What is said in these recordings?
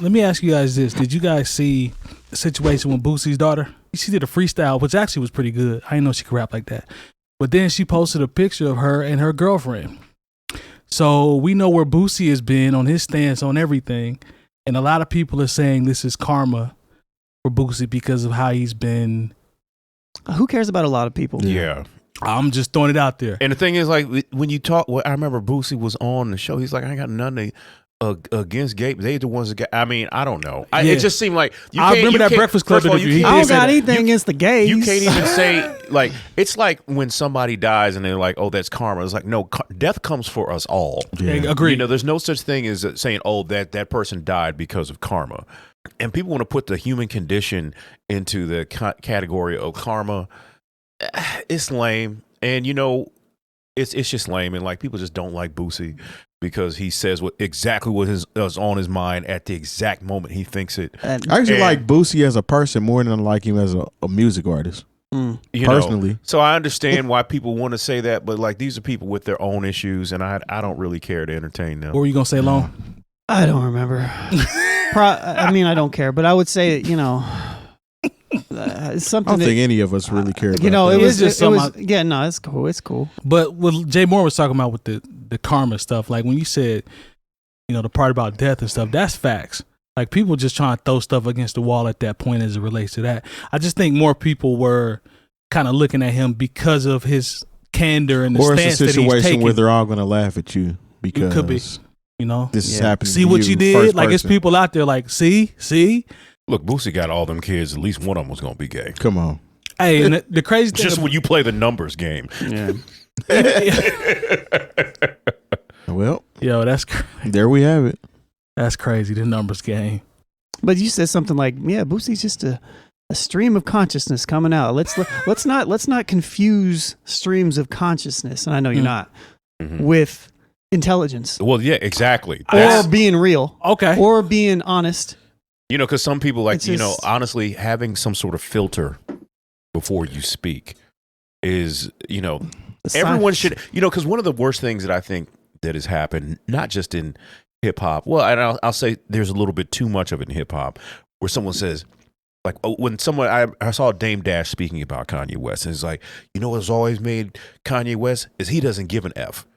let me ask you guys this. Did you guys see the situation with Boosie's daughter? She did a freestyle, which actually was pretty good. I didn't know she could rap like that. But then she posted a picture of her and her girlfriend. So we know where Boosie has been on his stance on everything. And a lot of people are saying this is karma for Boosie because of how he's been. Who cares about a lot of people? Yeah. I'm just throwing it out there. And the thing is, like, when you talk, I remember Boosie was on the show. He's like, I ain't got nothing against gay. They the ones that got, I mean, I don't know. It just seemed like I remember that Breakfast Club interview. I don't got anything against the gays. You can't even say, like, it's like when somebody dies and they're like, oh, that's karma. It's like, no, death comes for us all. Yeah. Agreed. You know, there's no such thing as saying, oh, that person died because of karma. And people want to put the human condition into the category of karma. It's lame. And, you know, it's just lame. And, like, people just don't like Boosie because he says exactly what is on his mind at the exact moment he thinks it. I actually like Boosie as a person more than I like him as a music artist. Personally. So I understand why people want to say that, but, like, these are people with their own issues, and I don't really care to entertain them. What were you going to say, Lone? I don't remember. I mean, I don't care, but I would say, you know, something. I don't think any of us really care about you know, that. it was yeah, no, it's cool. It's cool. But what Jay Moore was talking about with the karma stuff, like when you said, you know, the part about death and stuff, that's facts. Like people just trying to throw stuff against the wall at that point as it relates to that. I just think more people were kind of looking at him because of his candor and the stance that he's taking. Or it's a situation where they're all going to laugh at you because it could be, you know, this is happening. See what you did? Like it's people out there like, see. Look, Boosie got all them kids. At least one of them was going to be gay. Come on. Hey, and the crazy thing. Just when you play the numbers game. Yeah. Well, yo, that's there we have it. That's crazy. The numbers game. But you said something like, yeah, Boosie's just a stream of consciousness coming out. Let's not confuse streams of consciousness, and I know you're not, with intelligence. Well, yeah, exactly. Or being real. Okay. Or being honest. You know, because some people like, It's you know, just- honestly, having some sort of filter before you speak is, you know, everyone should, you know, because one of the worst things that I think that has happened, not just in hip hop, well, and I'll say there's a little bit too much of it in hip hop, where someone says, like, when someone, I saw Dame Dash speaking about Kanye West, and it's like, you know what's always made Kanye West is he doesn't give an F.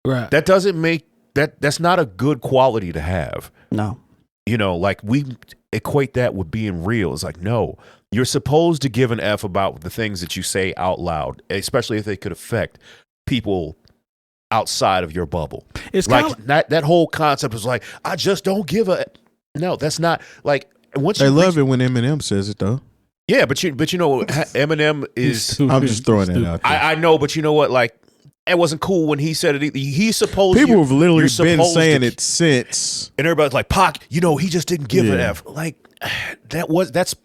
Right. That doesn't make, that's not a good quality to have. No. You know, like we equate that with being real. It's like, no, you're supposed to give an F about the things that you say out loud, especially if they could affect people outside of your bubble. It's like that whole concept is like, I just don't give a, no, that's not like, once they love it when Eminem says it though. Yeah, but you know, Eminem is, I'm just throwing it out there. I know, but you know what, like, it wasn't cool when he said it. He's supposed. People have literally been saying to, it since, and everybody's like, "Pac, you know, he just didn't give an F." Like that's,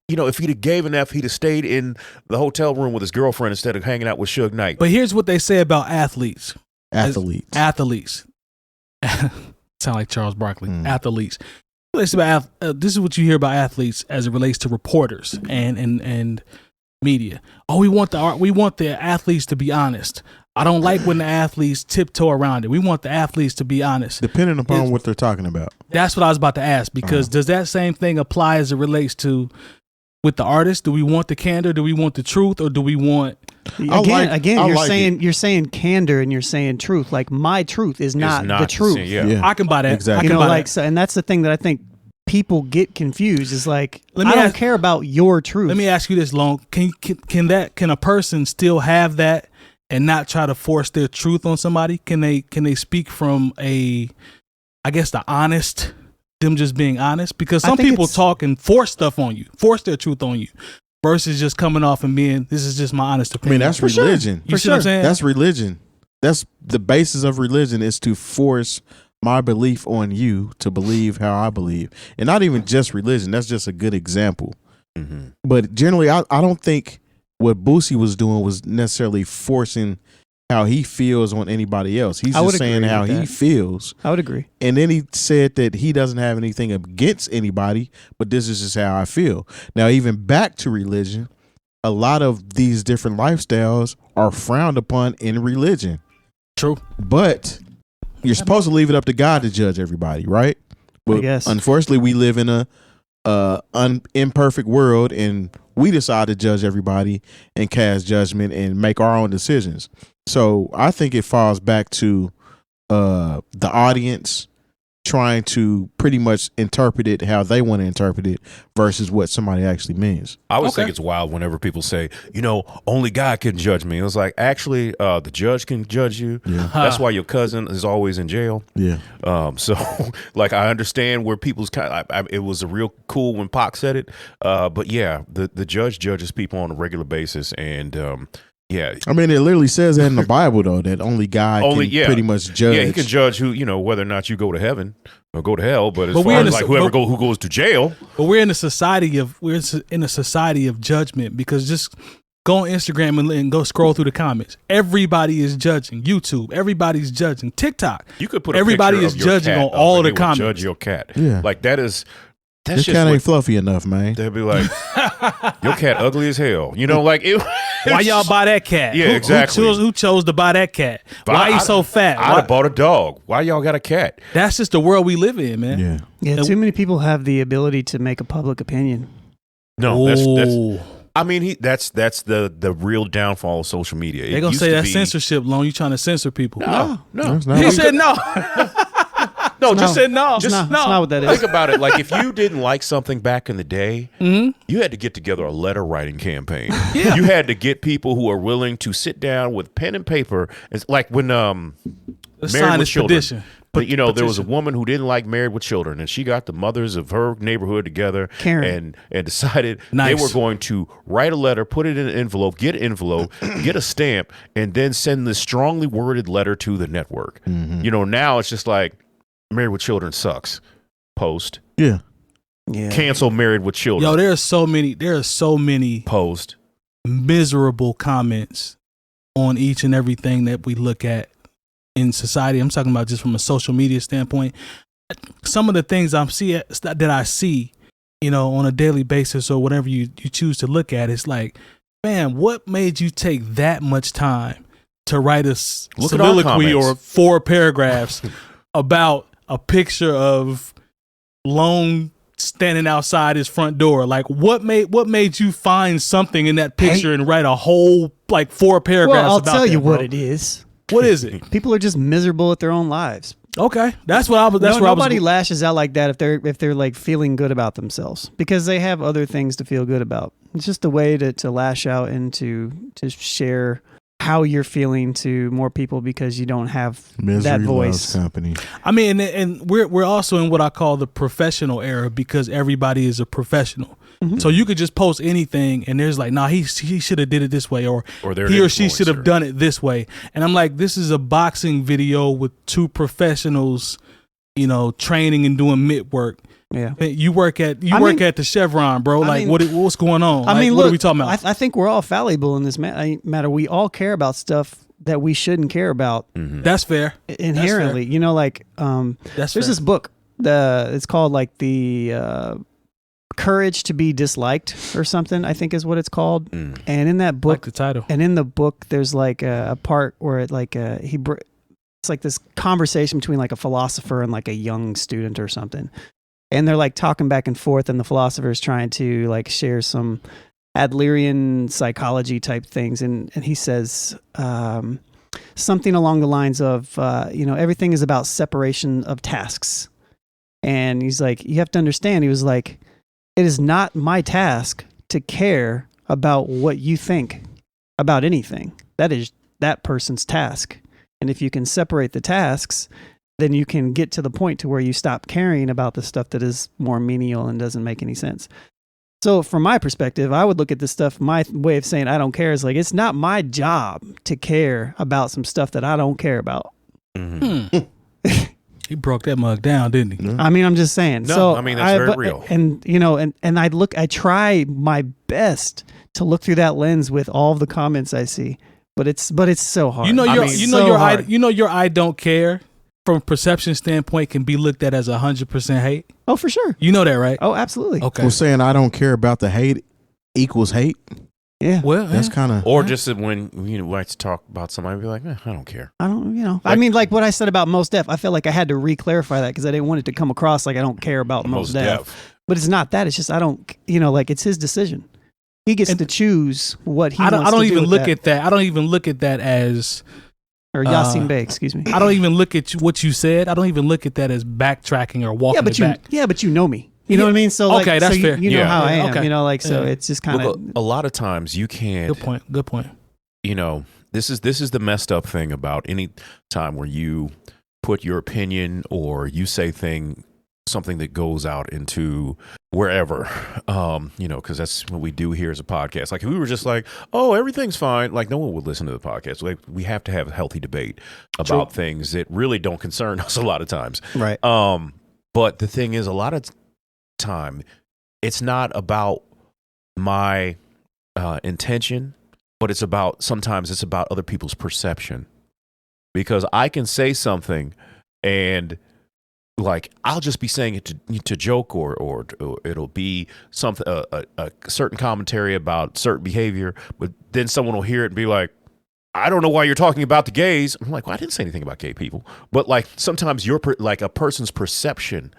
you know, if he'd have gave an F, he'd have stayed in the hotel room with his girlfriend instead of hanging out with Suge Knight. But here's what they say about athletes. Athletes. Sound like Charles Barkley. Athletes. This is what you hear about athletes as it relates to reporters and media. Oh, we want the athletes to be honest. I don't like when the athletes tiptoe around it. We want the athletes to be honest. Depending upon what they're talking about. That's what I was about to ask, because does that same thing apply as it relates to with the artist? Do we want the candor? Do we want the truth? Or do we want... You're saying candor and you're saying truth. Like my truth is not the truth. I can buy that. Exactly. You know, like, so, and that's the thing that I think people get confused is like, I don't care about your truth. Let me ask you this, Long. Can a person still have that and not try to force their truth on somebody? Can they speak from the honest, them just being honest? Because some people talk and force stuff on you, force their truth on you, versus just coming off and being, this is just my honest opinion. I mean, that's religion. You see what I'm saying? That's religion. That's the basis of religion, is to force my belief on you to believe how I believe. And not even just religion. That's just a good example. Mm-hmm. But generally, I don't think what Boosie was doing was necessarily forcing how he feels on anybody else. He's just saying how he feels. I would agree. And then he said that he doesn't have anything against anybody, but this is just how I feel. Now, even back to religion, a lot of these different lifestyles are frowned upon in religion. True. But you're supposed to leave it up to God to judge everybody, right? But I guess. unfortunately, we live in a imperfect world, and we decide to judge everybody and cast judgment and make our own decisions. So I think it falls back to the audience trying to pretty much interpret it how they want to interpret it versus what somebody actually means. I always think it's wild whenever people say, only God can judge me. It was like, actually, the judge can judge you. Yeah. That's why your cousin is always in jail. Yeah. So, like, I understand where people's it was a real cool when Pac said it. But yeah, the judge judges people on a regular basis, and yeah, I mean, it literally says that in the Bible, though, that only God can pretty much judge. Yeah, he can judge whether or not you go to heaven or go to hell. But as far as like who goes to jail. But we're in a society of judgment, because just go on Instagram and go scroll through the comments. Everybody is judging. YouTube, everybody's judging. TikTok, you could put everybody is judging on all of the comments. Judge your cat. Yeah, like that is. This cat ain't fluffy enough, man. They'd be like, your cat ugly as hell. Like it. Why y'all buy that cat? Yeah, exactly. Who chose to buy that cat? Why he so fat? I'd have bought a dog. Why y'all got a cat? That's just the world we live in, man. Yeah. Too many people have the ability to make a public opinion. No, that's I mean, that's the real downfall of social media. They're gonna say that's censorship, Lone. You trying to censor people? No. He said no. No, just said no. It's not what that is. Think about it. Like, if you didn't like something back in the day, you had to get together a letter writing campaign. Yeah. You had to get people who are willing to sit down with pen and paper. It's like when Married with Children. There was a woman who didn't like Married with Children, and she got the mothers of her neighborhood together and decided they were going to write a letter, put it in an envelope, get a stamp, and then send this strongly worded letter to the network. Now it's just like, Married with Children sucks. Post. Yeah. Cancel Married with Children. Yo, there are so many post miserable comments on each and everything that we look at in society. I'm talking about just from a social media standpoint. Some of the things I see, on a daily basis or whatever you choose to look at, it's like, man, what made you take that much time to write a soliloquy or 4 paragraphs about a picture of Lone standing outside his front door? Like, what made you find something in that picture and write a whole 4 paragraphs? Well, I'll about tell that, you bro? what it is. What is it? People are just miserable at their own lives. Okay, that's what I was. That's where nobody lashes out like that if they're like feeling good about themselves, because they have other things to feel good about. It's just a way to lash out and to share how you're feeling to more people, because you don't have that voice. Company. I mean, and we're also in what I call the professional era, because everybody is a professional. So you could just post anything, and there's like, nah, he should have did it this way, or he or she should have done it this way. And I'm like, this is a boxing video with 2 professionals, training and doing mitt work. Yeah, you work at the Chevron, bro. What's going on? What are we talking about? I think we're all fallible in this matter. We all care about stuff that we shouldn't care about. That's fair. Inherently, there's this book. It's called the Courage to be Disliked or something, I think is what it's called. And in that book, the title. And in the book, there's like a part where it's like this conversation between like a philosopher and like a young student or something. And they're like talking back and forth, and the philosopher is trying to like share some Adlerian psychology type things. And he says something along the lines of, everything is about separation of tasks. And he's like, you have to understand, he was like, it is not my task to care about what you think about anything. That is that person's task. And if you can separate the tasks, then you can get to the point to where you stop caring about the stuff that is more menial and doesn't make any sense. So from my perspective, I would look at this stuff, my way of saying I don't care is like, it's not my job to care about some stuff that I don't care about. He broke that mug down, didn't he? I mean, I'm just saying. No, so I mean, that's very real. And, and I try my best to look through that lens with all of the comments I see, but it's so hard. Your I don't care from a perception standpoint can be looked at as 100% hate. Oh, for sure. You know that, right? Oh, absolutely. Okay. Well, saying I don't care about the hate equals hate. Yeah. Well, That's kind of Or just when you like to talk about somebody, be like, I don't care. I don't, I mean, like what I said about Mos Def, I felt like I had to re-clarify that because I didn't want it to come across like I don't care about Mos Def. But it's not that. It's just I don't, like it's his decision. He gets to choose what he wants to do. I don't even look at that. I don't even look at that as... Or Yasin Bey, excuse me. I don't even look at what you said. I don't even look at that as backtracking or walking back. Yeah, but you know me. You know what I mean? So okay, that's fair. You know how I am. Okay. So it's just kind of a lot of times you can't. Good point. This is the messed up thing about any time where you put your opinion or you say something that goes out into wherever, because that's what we do here as a podcast. Like if we were just like, oh, everything's fine, like no one would listen to the podcast. Like we have to have a healthy debate about things that really don't concern us a lot of times. Right. But the thing is, a lot of time, it's not about my intention, but sometimes it's about other people's perception. Because I can say something and like I'll just be saying it to joke or it'll be something a certain commentary about certain behavior, but then someone will hear it and be like, I don't know why you're talking about the gays. I'm like, well, I didn't say anything about gay people. But like sometimes like a person's perception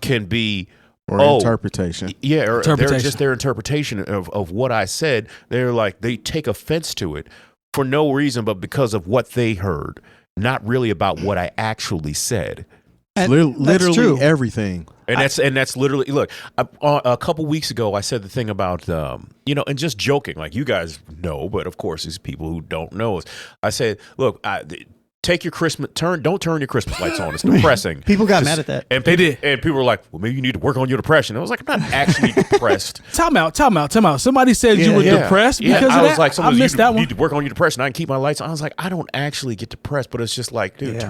can be interpretation. Yeah, or they're just their interpretation of what I said. They're like, they take offense to it for no reason but because of what they heard, not really about what I actually said. Literally everything. And that's literally, look, a couple weeks ago, I said the thing about, and just joking, like you guys know, but of course, there's people who don't know us. I said, look, take your don't turn your Christmas lights on. It's depressing. People got mad at that. And they did. And people were like, well, maybe you need to work on your depression. I was like, I'm not actually depressed. Time out. Somebody said you were depressed because of that? I was like, I missed that one. You need to work on your depression. I can keep my lights on. I was like, I don't actually get depressed, but it's just like, dude,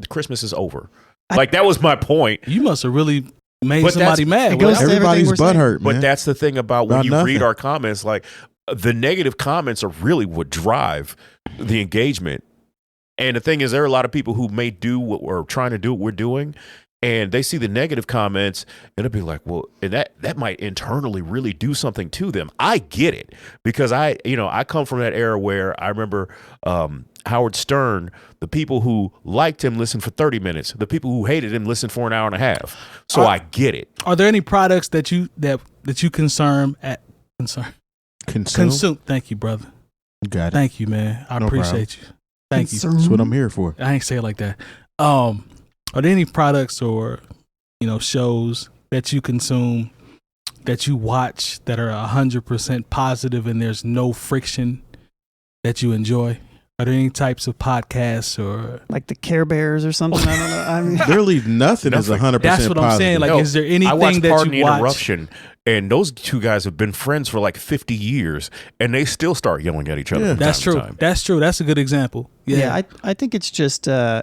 Christmas is over. Like, that was my point. You must have really made somebody mad. Everybody's butthurt, man. But that's the thing about when you read our comments, like, the negative comments are really what drive the engagement. And the thing is, there are a lot of people who may do what we're trying to do, what we're doing, and they see the negative comments, and it'll be like, well, and that might internally really do something to them. I get it, because I come from that era where I remember Howard Stern, the people who liked him listened for 30 minutes. The people who hated him listened for an hour and a half. So I get it. Are there any products that you consume? Consume. Thank you, brother. You got it. Thank you, man. I appreciate you. Thank you. That's what I'm here for. I ain't say it like that. Are there any products or shows that you consume, that you watch, that are 100% positive and there's no friction, that you enjoy? Are there any types of podcasts or like the Care Bears or something? I don't know. I mean, literally nothing is 100%. That's what I'm saying. Like, is there anything that Pardon you the watch? Interruption, and those two guys have been friends for like 50 years, and they still start yelling at each other. Yeah. From That's time true. to time. That's true. That's a good example. Yeah. I think it's just. I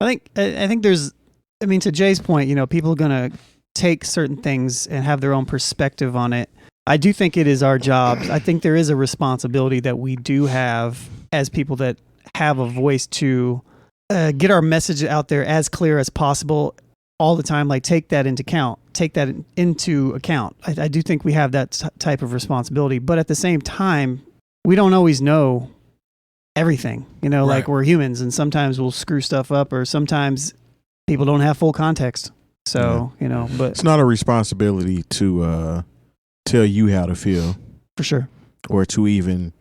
think there's. I mean, to Jay's point, people are gonna take certain things and have their own perspective on it. I do think it is our job. I think there is a responsibility that we do have as people that have a voice to get our message out there as clear as possible all the time. Like, take that into account. I do think we have that type of responsibility, but at the same time, we don't always know everything. Right. Like, we're humans, and sometimes we'll screw stuff up, or sometimes people don't have full context. So, but it's not a responsibility to tell you how to feel, for sure, or to even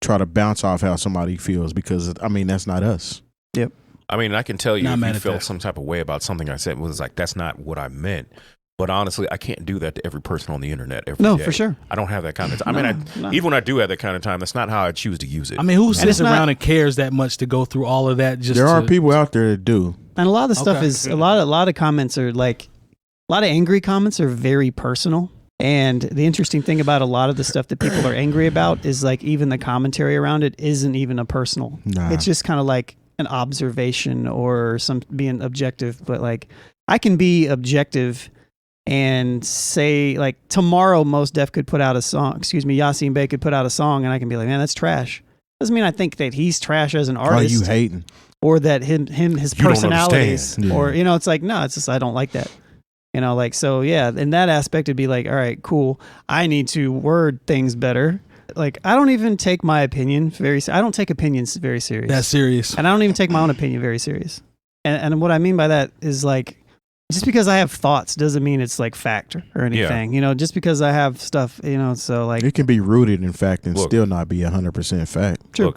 try to bounce off how somebody feels, because that's not us. Yep. I mean, I can tell you, Not if mad you at felt that. some type of way about something I said, was like, that's not what I meant. But honestly, I can't do that to every person on the internet every day. For sure. I don't have that kind of time. Even when I do have that kind of time, that's not how I choose to use it. I mean, who sits around and cares that much to go through all of that? There are people out there that do. And a lot of the stuff is a lot of comments are like, a lot of angry comments are very personal. And the interesting thing about a lot of the stuff that people are angry about is, like, even the commentary around it isn't even a personal. Nah. It's just kind of like an observation or some being objective. But like, I can be objective and say, like, tomorrow Mos Def could put out a song. Yasin Bey could put out a song, and I can be like, man, that's trash. Doesn't mean I think that he's trash as an artist. Are you hating? Or that his You don't personalities, understand. or it's like, no, it's just I don't like that. So yeah, in that aspect, it'd be like, all right, cool. I need to word things better like I don't even take my opinion I don't take opinions very serious. That's serious. And I don't even take my own opinion very serious. And what I mean by that is like, just because I have thoughts doesn't mean it's like fact or anything. You know, just because I have stuff, you know, so like it can be rooted in fact and still not be 100% fact. True. Look,